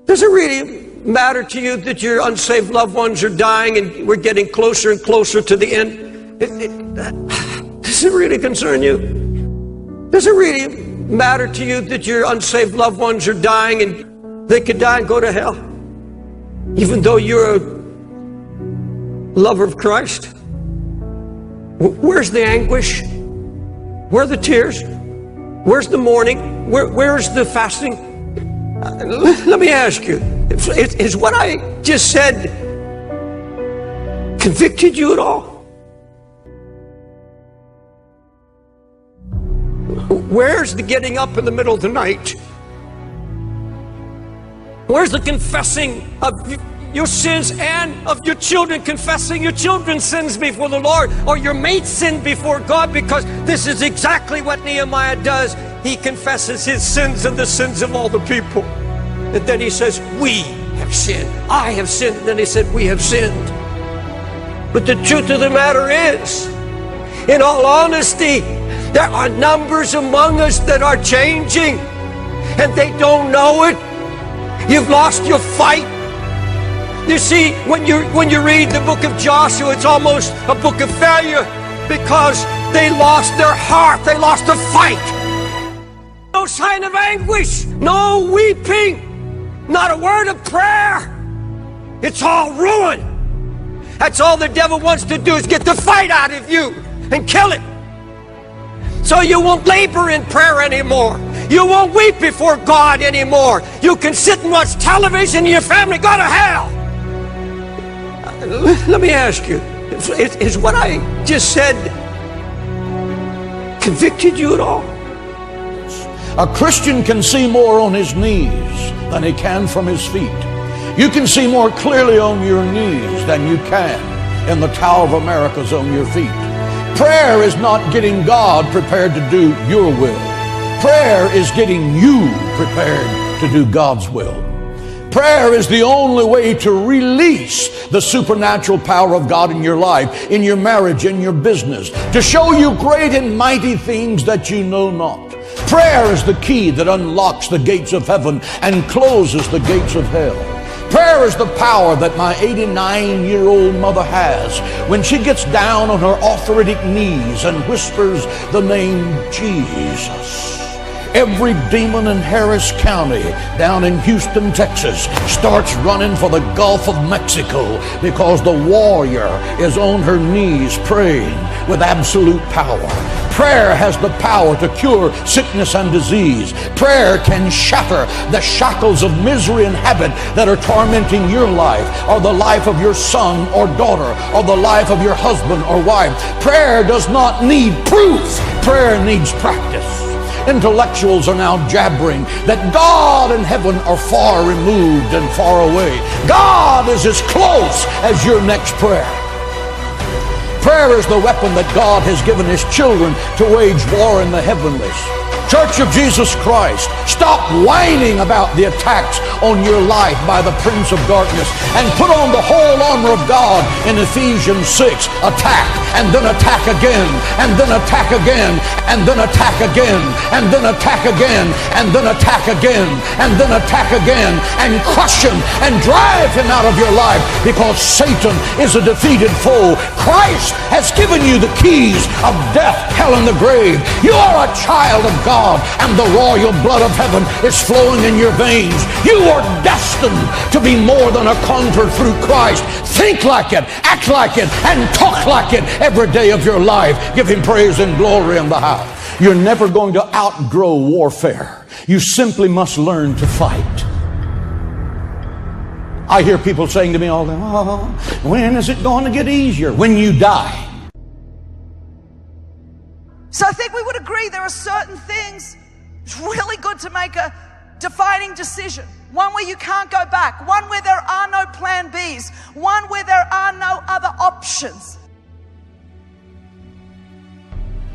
Does it really matter to you that your unsaved loved ones are dying and we're getting closer and closer to the end? Does it really concern you? Does it really matter to you that your unsaved loved ones are dying and they could die and go to hell? Even though you're a lover of Christ? Where's the anguish? Where are the tears? Where's the mourning? Where's the fasting? Let me ask you, is what I just said convicted you at all? Where's the getting up in the middle of the night? Where's the confessing of your sins and of your children, confessing your children's sins before the Lord, or your mate's sin before God? Because this is exactly what Nehemiah does. He confesses his sins and the sins of all the people. And then he says, we have sinned. I have sinned. And then he said, we have sinned. But the truth of the matter is, in all honesty, there are numbers among us that are changing, and they don't know it. You've lost your fight. You see, when you read the book of Joshua, it's almost a book of failure because they lost their heart. They lost the fight. No sign of anguish, no weeping, not a word of prayer. It's all ruin. That's all the devil wants to do, is get the fight out of you and kill it. So you won't labor in prayer anymore. You won't weep before God anymore. You can sit and watch television and your family go to hell. Let me ask you, is what I just said convicted you at all? A Christian can see more on his knees than he can from his feet. You can see more clearly on your knees than you can in the Tower of America's on your feet. Prayer is not getting God prepared to do your will. Prayer is getting you prepared to do God's will. Prayer is the only way to release the supernatural power of God in your life, in your marriage, in your business, to show you great and mighty things that you know not. Prayer is the key that unlocks the gates of heaven and closes the gates of hell. Prayer is the power that my 89-year-old mother has when she gets down on her arthritic knees and whispers the name Jesus. Every demon in Harris County down in Houston, Texas starts running for the Gulf of Mexico because the warrior is on her knees praying with absolute power. Prayer has the power to cure sickness and disease. Prayer can shatter the shackles of misery and habit that are tormenting your life, or the life of your son or daughter, or the life of your husband or wife. Prayer does not need proof. Prayer needs practice. Intellectuals are now jabbering that God and heaven are far removed and far away. God is as close as your next prayer. Prayer is the weapon that God has given His children to wage war in the heavenlies. Church of Jesus Christ, stop whining about the attacks on your life by the prince of darkness and put on the whole armor of God in Ephesians 6. Attack, and then attack again, and then attack again, and then attack again, and then attack again, and then attack again, and then attack again, and crush him and drive him out of your life, because Satan is a defeated foe. Christ has given you the keys of death, hell, and the grave. You are a child of God, and the royal blood of heaven is flowing in your veins. You are destined to be more than a convert through Christ. Think like it, act like it, and talk like it every day of your life. Give Him praise and glory in the house. You're never going to outgrow warfare. You simply must learn to fight. I hear people saying to me all the time, oh, when is it going to get easier? When you die. So I think we would agree there are certain things it's really good to make a defining decision. One where you can't go back. One where there are no plan Bs. One where there are no other options.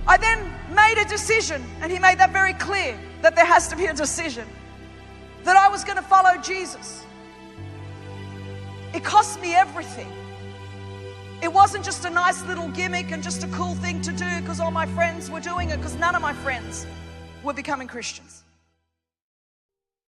I then made a decision, and He made that very clear, that there has to be a decision, that I was going to follow Jesus. It cost me everything. It wasn't just a nice little gimmick and just a cool thing to do because all my friends were doing it, because none of my friends were becoming Christians.